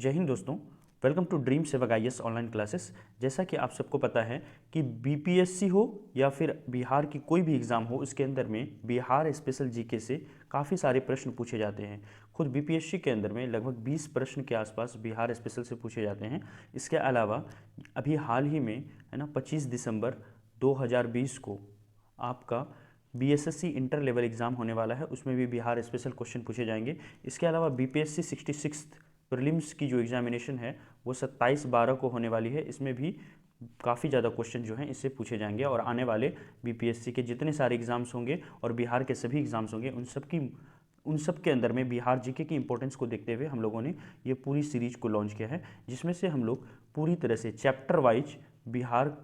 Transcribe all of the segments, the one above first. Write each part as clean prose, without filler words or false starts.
जय हिंद दोस्तों, welcome to dream सेवक IAS ऑनलाइन क्लासेस। जैसा कि आप सबको पता है कि BPSC हो या फिर बिहार की कोई भी एग्ज़ाम हो, उसके अंदर में बिहार स्पेशल जीके से काफ़ी सारे प्रश्न पूछे जाते हैं। खुद BPSC के अंदर में लगभग 20 प्रश्न के आसपास बिहार स्पेशल से पूछे जाते हैं। इसके अलावा अभी हाल ही में है ना 25 दिसंबर 2020 को आपका BSSC इंटर लेवल एग्ज़ाम होने वाला है, उसमें भी बिहार स्पेशल क्वेश्चन पूछे जाएंगे। इसके अलावा BPSC 66 प्रीलिम्स की जो एग्जामिनेशन है वो 27/12 को होने वाली है। इसमें भी काफ़ी ज़्यादा क्वेश्चन जो हैं इससे पूछे जाएंगे और आने वाले BPSC के जितने सारे एग्ज़ाम्स होंगे और बिहार के सभी एग्ज़ाम्स होंगे उन सब के अंदर में बिहार जीके की इंपॉर्टेंस को देखते हुए हम लोगों ने ये पूरी सीरीज को लॉन्च किया है, जिसमें से हम लोग पूरी तरह से चैप्टर वाइज बिहार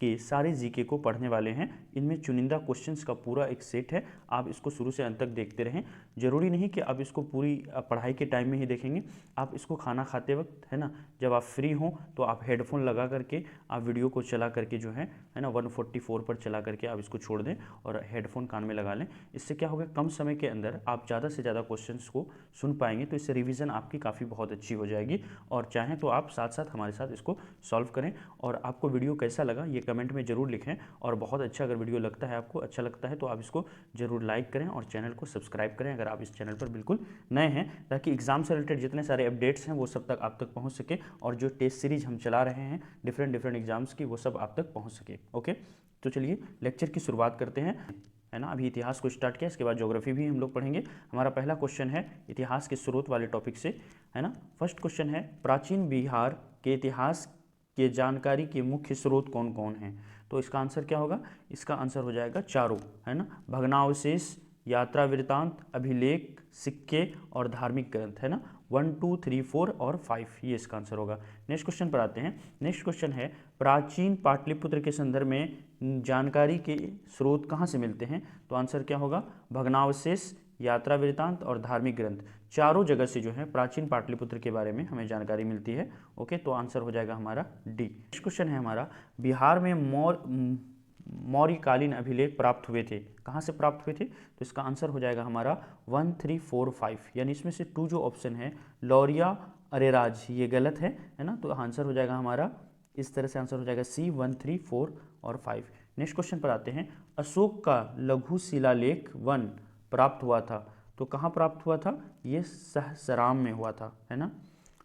के सारे जीके को पढ़ने वाले हैं। इनमें चुनिंदा क्वेश्चंस का पूरा एक सेट है, आप इसको शुरू से अंत तक देखते रहें। ज़रूरी नहीं कि आप इसको पूरी पढ़ाई के टाइम में ही देखेंगे, आप इसको खाना खाते वक्त है ना, जब आप फ्री हों तो आप हेडफोन लगा करके आप वीडियो को चला करके जो है ना 144 पर चला करके आप इसको छोड़ दें और हेडफोन कान में लगा लें। इससे क्या होगा, कम समय के अंदर आप ज़्यादा से ज़्यादा क्वेश्चंस को सुन पाएंगे, तो इससे रिवीजन आपकी काफ़ी बहुत अच्छी हो जाएगी। और चाहें तो आप साथ साथ हमारे साथ इसको सॉल्व करें। और आपको वीडियो कैसा लगा ये कमेंट में ज़रूर लिखें, और बहुत अच्छा अगर वीडियो लगता है, आपको अच्छा लगता है तो आप इसको ज़रूर लाइक करें और चैनल को सब्सक्राइब करें अगर आप इस चैनल पर बिल्कुल नए हैं, ताकि एग्जाम से रिलेटेड जितने सारे अपडेट्स हैं वो सब तक आप तक पहुंच सके, और जो टेस्ट सीरीज हम चला रहे हैं डिफरेंट एग्जाम्स की वो सब आप तक पहुंच सके। ओके, तो चलिए लेक्चर की शुरुआत करते हैं, है ना। अभी इतिहास को स्टार्ट किया, इसके बाद ज्योग्राफी भी हम लोग पढ़ेंगे। हमारा पहला क्वेश्चन है इतिहास के स्रोत वाले टॉपिक से, है ना। फर्स्ट क्वेश्चन है, प्राचीन बिहार के इतिहास के जानकारी के मुख्य स्रोत कौन कौन हैं? तो इसका आंसर क्या होगा? इसका आंसर हो जाएगा चारों, है ना। भग्नावशेष, यात्रा वृत्तांत, अभिलेख, सिक्के और धार्मिक ग्रंथ, है ना। 1, 2, 3, 4 और 5 ये इसका आंसर होगा। नेक्स्ट क्वेश्चन पर आते हैं। नेक्स्ट क्वेश्चन है, प्राचीन पाटलिपुत्र के संदर्भ में जानकारी के स्रोत कहाँ से मिलते हैं? तो आंसर क्या होगा? भग्नावशेष, यात्रा वृत्तांत और धार्मिक ग्रंथ, चारों जगह से जो है प्राचीन पाटलिपुत्र के बारे में हमें जानकारी मिलती है। ओके, तो आंसर हो जाएगा हमारा डी। नेक्स्ट क्वेश्चन है हमारा, बिहार में मौर्यकालीन अभिलेख प्राप्त हुए थे, कहाँ से प्राप्त हुए थे? तो इसका आंसर हो जाएगा हमारा 1, 3, 4, 5, यानी इसमें से 2 जो ऑप्शन है लौरिया अरेराज, ये गलत है ना। तो आंसर हो जाएगा हमारा इस तरह से, आंसर हो जाएगा सी, 1, 3, 4 और 5। नेक्स्ट क्वेश्चन पर आते हैं, अशोक का लघु शिलालेख 1 प्राप्त हुआ था, तो कहाँ प्राप्त हुआ था? ये सहसराम में हुआ था, है ना।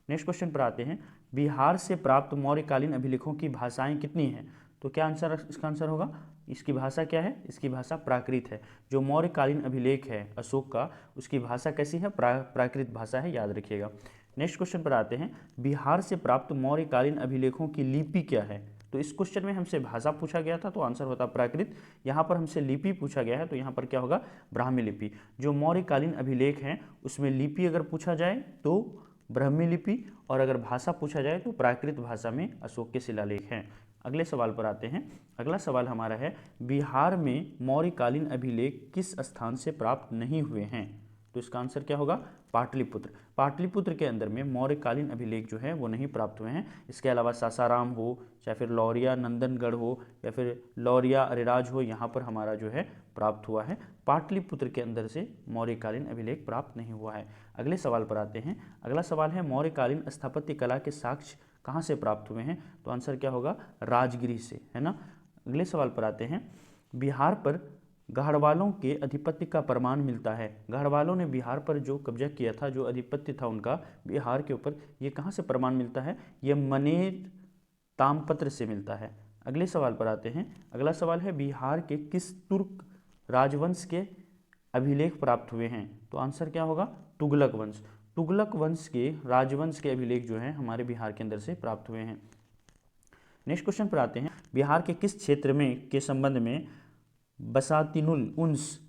नेक्स्ट क्वेश्चन पर आते हैं, बिहार से प्राप्त मौर्यकालीन अभिलेखों की भाषाएं कितनी हैं? तो क्या आंसर, इसका आंसर होगा, इसकी भाषा क्या है? इसकी भाषा प्राकृत है। जो मौर्यकालीन अभिलेख है अशोक का, उसकी भाषा कैसी है? प्राकृत भाषा है, याद रखिएगा। नेक्स्ट क्वेश्चन पर आते हैं, बिहार से प्राप्त मौर्यकालीन अभिलेखों की लिपि क्या है? तो इस क्वेश्चन में हमसे भाषा पूछा गया था तो आंसर होता प्राकृत। यहाँ पर हमसे लिपि पूछा गया है तो यहाँ पर क्या होगा? ब्राह्मी लिपि। जो मौर्यकालीन अभिलेख हैं उसमें लिपि अगर पूछा जाए तो ब्राह्मी लिपि, और अगर भाषा पूछा जाए तो प्राकृत भाषा में अशोक के शिलालेख हैं। अगले सवाल पर आते हैं। अगला सवाल हमारा है, बिहार में मौर्यकालीन अभिलेख किस स्थान से प्राप्त नहीं हुए हैं? तो इसका आंसर क्या होगा? पाटलिपुत्र। पाटलिपुत्र के अंदर में मौर्यकालीन अभिलेख जो है वो नहीं प्राप्त हुए हैं। इसके अलावा सासाराम हो, चाहे फिर लौरिया नंदनगढ़ हो, या फिर लौरिया अरेराज हो, यहाँ पर हमारा जो है प्राप्त हुआ है। पाटलिपुत्र के अंदर से मौर्यकालीन अभिलेख प्राप्त नहीं हुआ है। अगले सवाल पर आते हैं। अगला सवाल है, मौर्यकालीन स्थापत्य कला के साक्ष्य कहाँ से प्राप्त हुए हैं? तो आंसर क्या होगा? राजगिरी से, है ना। अगले सवाल पर आते हैं, बिहार पर गढ़वालों के अधिपत्य का प्रमाण मिलता है। गढ़वालों ने बिहार पर जो कब्जा किया था, जो अधिपत्य था उनका बिहार के ऊपर, ये कहाँ से प्रमाण मिलता है? ये मनेर तामपत्र से मिलता है। अगले सवाल पर आते हैं। अगला सवाल है, बिहार के किस तुर्क राजवंश के अभिलेख प्राप्त हुए हैं? तो आंसर क्या होगा? तुगलक वंश। तुगलक वंश के राजवंश के अभिलेख जो हैं हमारे बिहार के अंदर से प्राप्त हुए हैं। नेक्स्ट क्वेश्चन पर आते हैं, बिहार के किस क्षेत्र में के संबंध में बसातिनुल उन्स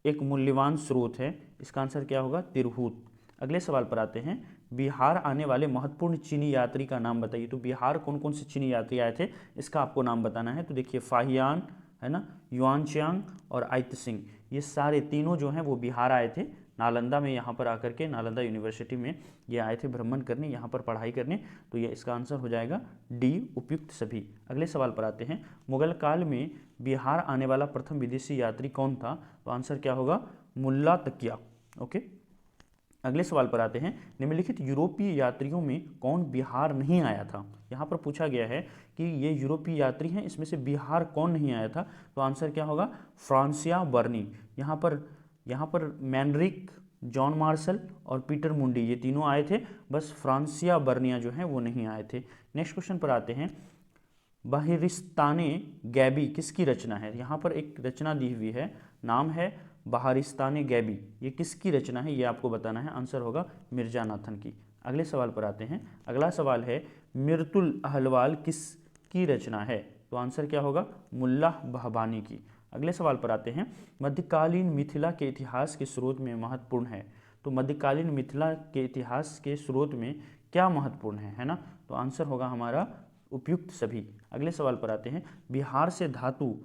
एक मूल्यवान स्रोत है? इसका आंसर क्या होगा? तिरहुत। अगले सवाल पर आते हैं, बिहार आने वाले महत्वपूर्ण चीनी यात्री का नाम बताइए। तो बिहार कौन कौन से चीनी यात्री आए थे, इसका आपको नाम बताना है। तो देखिए, फाहियान, है ना, युआनचांग और आयत सिंह, ये सारे तीनों जो हैं वो बिहार आए थे। नालंदा में यहाँ पर आकर के, नालंदा यूनिवर्सिटी में ये आए थे भ्रमण करने, यहाँ पर पढ़ाई करने। तो ये इसका आंसर हो जाएगा डी, उपयुक्त सभी। अगले सवाल पर आते हैं, मुगल काल में बिहार आने वाला प्रथम विदेशी यात्री कौन था? तो आंसर क्या होगा? मुल्ला तकिया। ओके, अगले सवाल पर आते हैं, निम्नलिखित यूरोपीय यात्रियों में कौन बिहार नहीं आया था। यहाँ पर पूछा गया है कि ये यूरोपीय यात्री हैं, इसमें से बिहार कौन नहीं आया था, तो आंसर क्या होगा, फ्रांसिया बर्नी। यहाँ पर मैनरिक, जॉन मार्शल और पीटर मुंडी ये तीनों आए थे, बस फ्रांसिया बर्निया जो हैं वो नहीं आए थे। नेक्स्ट क्वेश्चन पर आते हैं, बहरिस्ताने गैबी किसकी रचना है। यहाँ पर एक रचना दी हुई है, नाम है बहरिस्ताने गैबी, ये किसकी रचना है ये आपको बताना है, आंसर होगा मिर्जा नाथन की। अगले सवाल पर आते हैं, अगला सवाल है मिर्तुल अहलवाल किसकी रचना है, तो आंसर क्या होगा, मुल्ला बहबानी की। अगले सवाल पर आते हैं, मध्यकालीन मिथिला के इतिहास के स्रोत में महत्वपूर्ण है, तो मध्यकालीन मिथिला के इतिहास के स्रोत में क्या महत्वपूर्ण है ना, तो आंसर होगा हमारा उपयुक्त सभी। अगले सवाल पर आते हैं, बिहार से धातु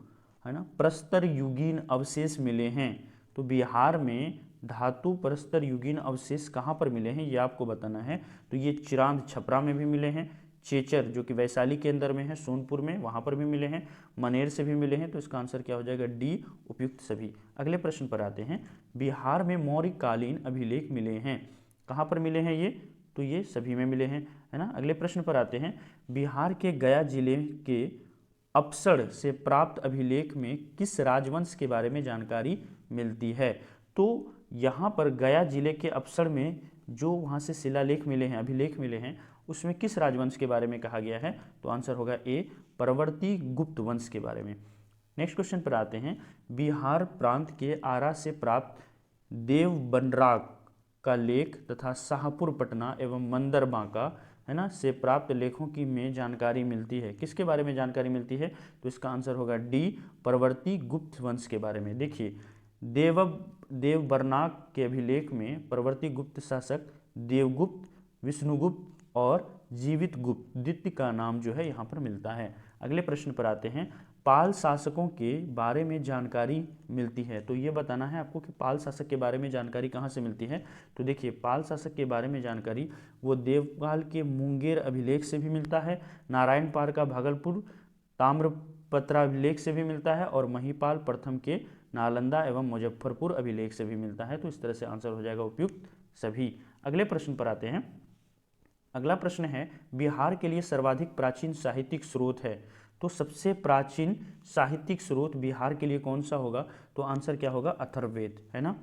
है ना प्रस्तर युगीन अवशेष मिले हैं, तो बिहार में धातु प्रस्तर युगीन अवशेष कहाँ पर मिले हैं ये आपको बताना है, तो ये चिरांद छपरा में भी मिले हैं, चेचर जो कि वैशाली के अंदर में है सोनपुर में, वहाँ पर भी मिले हैं, मनेर से भी मिले हैं, तो इसका आंसर क्या हो जाएगा, डी उपयुक्त सभी। अगले प्रश्न पर आते हैं, बिहार में मौर्यकालीन अभिलेख मिले हैं, कहाँ पर मिले हैं ये, तो ये सभी में मिले हैं, है ना। अगले प्रश्न पर आते हैं, बिहार के गया जिले के अपसड़ से प्राप्त अभिलेख में किस राजवंश के बारे में जानकारी मिलती है, तो यहाँ पर गया जिले के अपसड़ में जो वहाँ से शिलालेख मिले हैं, अभिलेख मिले हैं, उसमें किस राजवंश के बारे में कहा गया है, तो आंसर होगा ए, परवर्ती गुप्त वंश के बारे में। नेक्स्ट क्वेश्चन पर आते हैं, बिहार प्रांत के आरा से प्राप्त देवबनराग का लेख तथा शाहपुर पटना एवं मंदर बांका है ना से प्राप्त लेखों की में जानकारी मिलती है, किसके बारे में जानकारी मिलती है, तो इसका आंसर होगा डी, परवर्ती गुप्त वंश के बारे में। देखिए देवबरनाग के अभिलेख में परवर्ती गुप्त शासक देवगुप्त, विष्णुगुप्त और जीवित गुप्त द्वितीय का नाम जो है यहाँ पर मिलता है। अगले प्रश्न पर आते हैं, पाल शासकों के बारे में जानकारी मिलती है, तो ये बताना है आपको कि पाल शासक के बारे में जानकारी कहाँ से मिलती है, तो देखिए पाल शासक के बारे में जानकारी वो देवपाल के मुंगेर अभिलेख से भी मिलता है, नारायण पाल का भागलपुर ताम्रपत्र अभिलेख से भी मिलता है और महिपाल प्रथम के नालंदा एवं मुजफ्फरपुर अभिलेख से भी मिलता है, तो इस तरह से आंसर हो जाएगा उपयुक्त सभी। अगले प्रश्न पर आते हैं, अगला प्रश्न है, बिहार के लिए सर्वाधिक प्राचीन साहित्यिक स्रोत है, तो सबसे प्राचीन साहित्यिक स्रोत बिहार के लिए कौन सा होगा, तो आंसर क्या होगा, अथर्ववेद, है ना।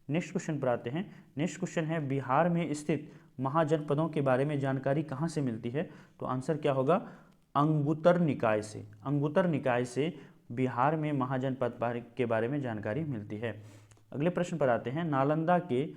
नेक्स्ट क्वेश्चन पर आते हैं, नेक्स्ट क्वेश्चन है, बिहार में स्थित महाजनपदों के बारे में जानकारी कहाँ से मिलती है, तो आंसर क्या होगा, अंगुत्तर निकाय से। अंगुत्तर निकाय से बिहार में महाजनपद के बारे में जानकारी मिलती है। अगले प्रश्न पर आते हैं, नालंदा के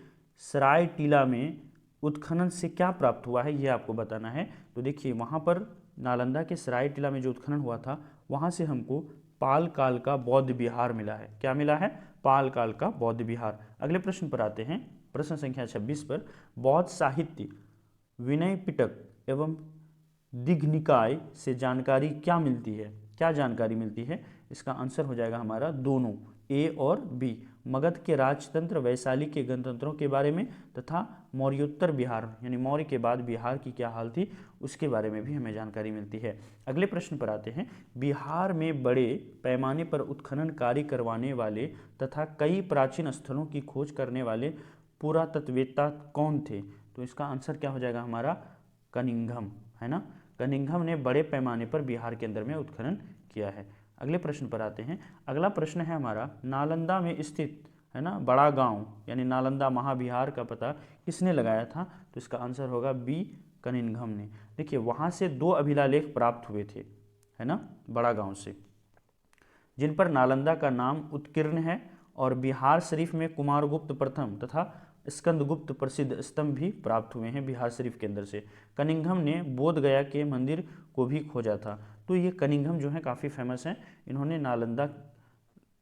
सराय टीला में उत्खनन से क्या प्राप्त हुआ है ये आपको बताना है, तो देखिए वहाँ पर नालंदा के सराय टीला में जो उत्खनन हुआ था वहाँ से हमको पाल काल का बौद्ध विहार मिला है, क्या मिला है, पाल काल का बौद्ध विहार। अगले प्रश्न पर आते हैं, प्रश्न संख्या 26 पर, बौद्ध साहित्य विनय पिटक एवं दिघनिकाय से जानकारी क्या मिलती है, क्या जानकारी मिलती है, इसका आंसर हो जाएगा हमारा दोनों, ए और बी, मगध के राजतंत्र वैशाली के गणतंत्रों के बारे में तथा मौर्योत्तर बिहार यानी मौर्य के बाद बिहार की क्या हाल थी उसके बारे में भी हमें जानकारी मिलती है। अगले प्रश्न पर आते हैं, बिहार में बड़े पैमाने पर उत्खनन कार्य करवाने वाले तथा कई प्राचीन स्थलों की खोज करने वाले पुरातत्ववेत्ता कौन थे, तो इसका आंसर क्या हो जाएगा हमारा, कनिंघम, है ना। कनिंघम ने बड़े पैमाने पर बिहार के अंदर में उत्खनन किया है। अगले प्रश्न पर आते हैं, अगला प्रश्न है हमारा, नालंदा में स्थित है ना बड़ा गांव यानी नालंदा महाविहार का पता किसने लगाया था, तो इसका आंसर होगा बी, कनिंघम ने। देखिए वहाँ से 2 अभिलालेख प्राप्त हुए थे, है ना, बड़ा गांव से, जिन पर नालंदा का नाम उत्कीर्ण है और बिहार शरीफ में कुमारगुप्त प्रथम तथा स्कंदगुप्त प्रसिद्ध स्तंभ भी प्राप्त हुए हैं बिहार शरीफ के अंदर से। कनिंघम ने बोध गया के मंदिर को भी खोजा था, तो ये कनिंघम जो है काफ़ी फेमस हैं, इन्होंने नालंदा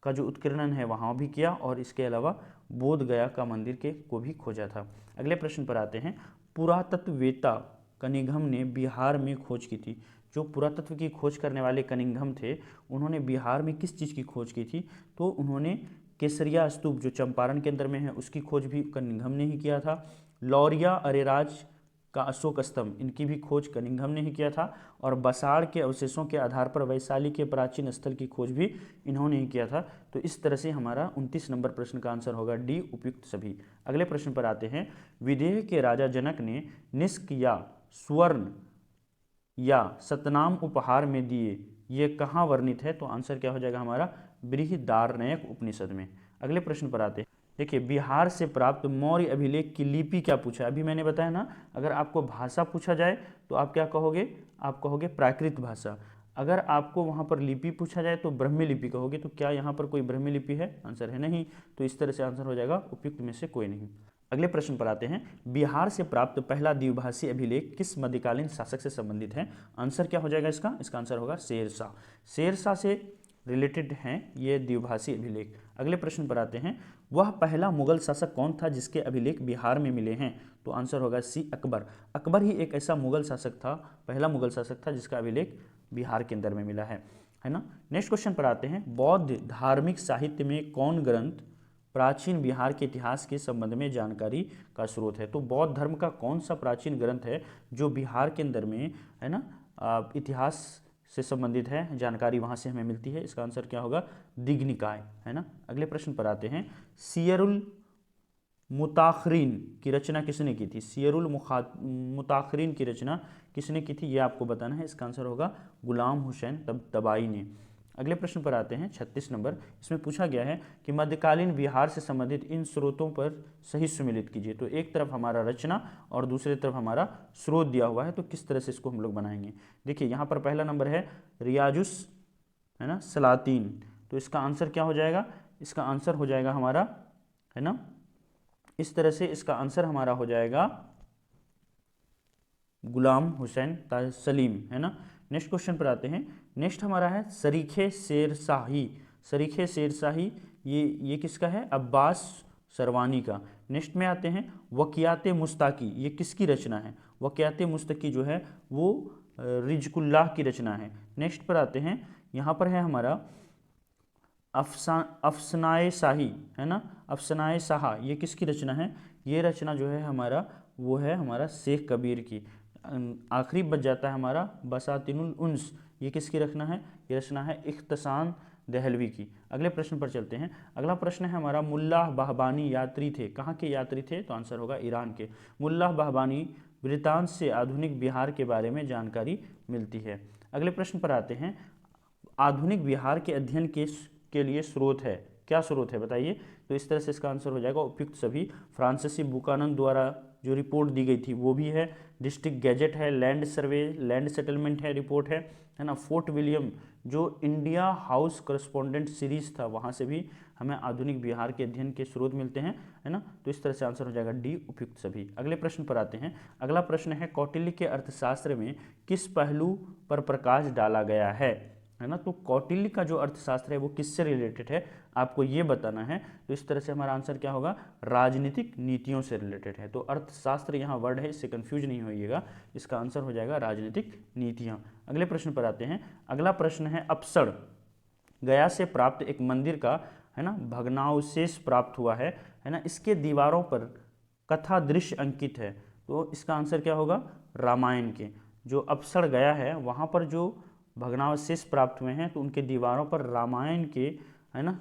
का जो उत्कीर्णन है वहाँ भी किया और इसके अलावा बोध गया का मंदिर के को भी खोजा था। अगले प्रश्न पर आते हैं, पुरातत्ववेत्ता कनिंघम ने बिहार में खोज की थी, जो पुरातत्व की खोज करने वाले कनिंघम थे उन्होंने बिहार में किस चीज़ की खोज की थी, तो उन्होंने केसरिया स्तूप जो चंपारण के अंदर में है उसकी खोज भी कनिंघम ने ही किया था। लौरिया अरेराज का अशोक स्तंभ, इनकी भी खोज कनिंघम ने ही किया था। और बसाड़ के अवशेषों के आधार पर वैशाली के प्राचीन स्थल की खोज भी इन्होंने ही किया था। तो इस तरह से हमारा 29 नंबर प्रश्न का आंसर होगा डी, उपयुक्त सभी। अगले प्रश्न पर आते हैं। विदेह के राजा जनक ने निष्क या स्वर्ण या सतनाम उपहार में दिए, ये कहाँ वर्णित है? तो आंसर क्या हो जाएगा हमारा बृहदारण्यक उपनिषद में। अगले प्रश्न पर आते हैं। देखिए, बिहार से प्राप्त मौर्य अभिलेख की लिपि क्या पूछा है? अभी मैंने बताया ना, अगर आपको भाषा पूछा जाए तो आप क्या कहोगे? आप कहोगे प्राकृत भाषा। अगर आपको वहाँ पर लिपि पूछा जाए तो ब्राह्मी लिपि कहोगे। तो क्या यहाँ पर कोई ब्राह्मी लिपि है? आंसर है नहीं। तो इस तरह से आंसर हो जाएगा उपयुक्त में से कोई नहीं। अगले प्रश्न पर आते हैं। बिहार से प्राप्त पहला द्विभाषी अभिलेख किस मध्यकालीन शासक से संबंधित है? आंसर क्या हो जाएगा इसका? इसका आंसर होगा शेरशाह। शेरशाह से रिलेटेड हैं ये द्विभाषी अभिलेख। अगले प्रश्न पर आते हैं। वह पहला मुगल शासक कौन था जिसके अभिलेख बिहार में मिले हैं? तो आंसर होगा सी, अकबर। अकबर ही एक ऐसा मुगल शासक था, पहला मुगल शासक था जिसका अभिलेख बिहार के अंदर में मिला है ना। नेक्स्ट क्वेश्चन पर आते हैं। बौद्ध धार्मिक साहित्य में कौन ग्रंथ प्राचीन बिहार के इतिहास के संबंध में जानकारी का स्रोत है? तो बौद्ध धर्म का कौन सा प्राचीन ग्रंथ है जो बिहार के अंदर में है ना इतिहास से संबंधित है, जानकारी वहाँ से हमें मिलती है? इसका आंसर क्या होगा? दिग्निकाय, है ना। अगले प्रश्न पर आते हैं। सियरुल मुताखरीन की रचना किसने की थी? सियरुल मुताखरीन की रचना किसने की थी, ये आपको बताना है। इसका आंसर होगा गुलाम हुसैन तबाई ने। अगले प्रश्न पर आते हैं 36 नंबर। इसमें पूछा गया है कि मध्यकालीन बिहार से संबंधित इन स्रोतों पर सही सुमेलित कीजिए। तो एक तरफ हमारा रचना और दूसरी तरफ हमारा स्रोत दिया हुआ है, तो किस तरह से इसको हम लोग बनाएंगे? देखिए, यहाँ पर पहला नंबर है रियाजुस, है ना, सलातीन। तो इसका आंसर क्या हो जाएगा? इसका आंसर हो जाएगा हमारा, है ना, इस तरह से इसका आंसर हमारा हो जाएगा गुलाम हुसैन सलीम, है ना। नेक्स्ट क्वेश्चन पर आते हैं। नेक्स्ट हमारा है सरीखे शेरशाही। सरीखे शेरशाही ये किसका है? अब्बास सरवानी का। नेक्स्ट में आते हैं वकियाते मुस्ताकी, ये किसकी रचना है? वकियाते मुस्ताकी जो है वो रिजकुल्लाह की रचना है। नेक्स्ट पर आते हैं, यहाँ पर है हमारा अफसनाए शाही, है ना, अफसनाए शाह, ये किसकी रचना है? ये रचना जो है हमारा वो है हमारा शेख कबीर की। आखिरी बच जाता है हमारा बसातिनुल उन्स, ये किसकी रचना है? ये रचना है इख्तसान दहलवी की। अगले प्रश्न पर चलते हैं। अगला प्रश्न है हमारा मुल्लाह बहबानी यात्री थे, कहाँ के यात्री थे? तो आंसर होगा ईरान के। मुल्लाह बहबानी वृतांत से आधुनिक बिहार के बारे में जानकारी मिलती है। अगले प्रश्न पर आते हैं। आधुनिक बिहार के अध्ययन के लिए स्रोत है, क्या स्रोत है बताइए? तो इस तरह से इसका आंसर हो जाएगा उपयुक्त सभी। फ्रांसीसी बुकानन द्वारा जो रिपोर्ट दी गई थी वो भी है, डिस्ट्रिक्ट गैजेट है, लैंड सर्वे, लैंड सेटलमेंट है, रिपोर्ट है ना। फोर्ट विलियम जो इंडिया हाउस करस्पॉन्डेंट सीरीज था वहाँ से भी हमें आधुनिक बिहार के अध्ययन के स्रोत मिलते हैं, है ना। तो इस तरह से आंसर हो जाएगा डी, उपयुक्त सभी। अगले प्रश्न पर आते हैं। अगला प्रश्न है कौटिल्य के अर्थशास्त्र में किस पहलू पर प्रकाश डाला गया है ना। तो कौटिल्य का जो अर्थशास्त्र है वो किससे रिलेटेड है आपको ये बताना है। तो इस तरह से हमारा आंसर क्या होगा? राजनीतिक नीतियों से रिलेटेड है। तो अर्थशास्त्र यहाँ वर्ड है, इससे कंफ्यूज नहीं होइएगा, इसका आंसर हो जाएगा राजनीतिक नीतियाँ। अगले प्रश्न पर आते हैं। अगला प्रश्न है अपसड़, गया से प्राप्त एक मंदिर का, है ना, भग्नावशेष प्राप्त हुआ है ना। इसके दीवारों पर कथा दृश्य अंकित है, तो इसका आंसर क्या होगा? रामायण के। जो अपसड़ गया है वहाँ पर जो भग्नावशेष प्राप्त हुए हैं तो उनके दीवारों पर रामायण के, है ना,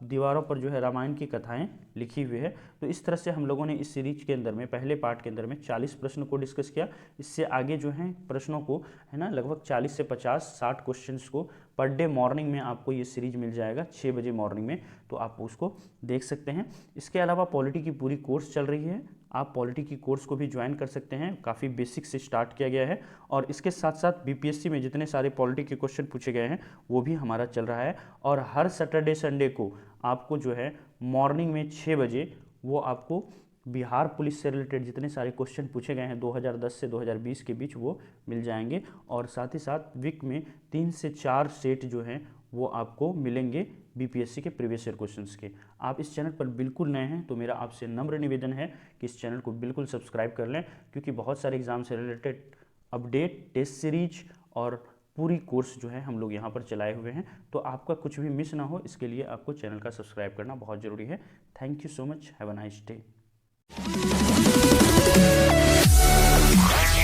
दीवारों पर जो है रामायण की कथाएं लिखी हुई है। तो इस तरह से हम लोगों ने इस सीरीज के अंदर में पहले पार्ट के अंदर में 40 प्रश्न को डिस्कस किया। इससे आगे जो हैं प्रश्नों को, है ना, लगभग 40 से 50-60 क्वेश्चंस को पर डे मॉर्निंग में आपको ये सीरीज मिल जाएगा 6 बजे मॉर्निंग में, तो आप उसको देख सकते हैं। इसके अलावा पॉलिटी की पूरी कोर्स चल रही है, आप पॉलिटी की कोर्स को भी ज्वाइन कर सकते हैं। काफ़ी बेसिक से स्टार्ट किया गया है और इसके साथ साथ बीपीएससी में जितने सारे पॉलिटी के क्वेश्चन पूछे गए हैं वो भी हमारा चल रहा है। और हर सैटरडे संडे को आपको जो है मॉर्निंग में 6 बजे वो आपको बिहार पुलिस से रिलेटेड जितने सारे क्वेश्चन पूछे गए हैं 2010 से 2020 के बीच वो मिल जाएंगे। और साथ ही साथ वीक में 3 से 4 सेट जो हैं वो आपको मिलेंगे बीपीएससी के प्रीवियस ईयर क्वेश्चंस के। आप इस चैनल पर बिल्कुल नए हैं तो मेरा आपसे नम्र निवेदन है कि इस चैनल को बिल्कुल सब्सक्राइब कर लें, क्योंकि बहुत सारे एग्जाम से रिलेटेड अपडेट, टेस्ट सीरीज और पूरी कोर्स जो है हम लोग यहाँ पर चलाए हुए हैं। तो आपका कुछ भी मिस ना हो इसके लिए आपको चैनल का सब्सक्राइब करना बहुत ज़रूरी है। Thank you so much, have a nice day. Thank you.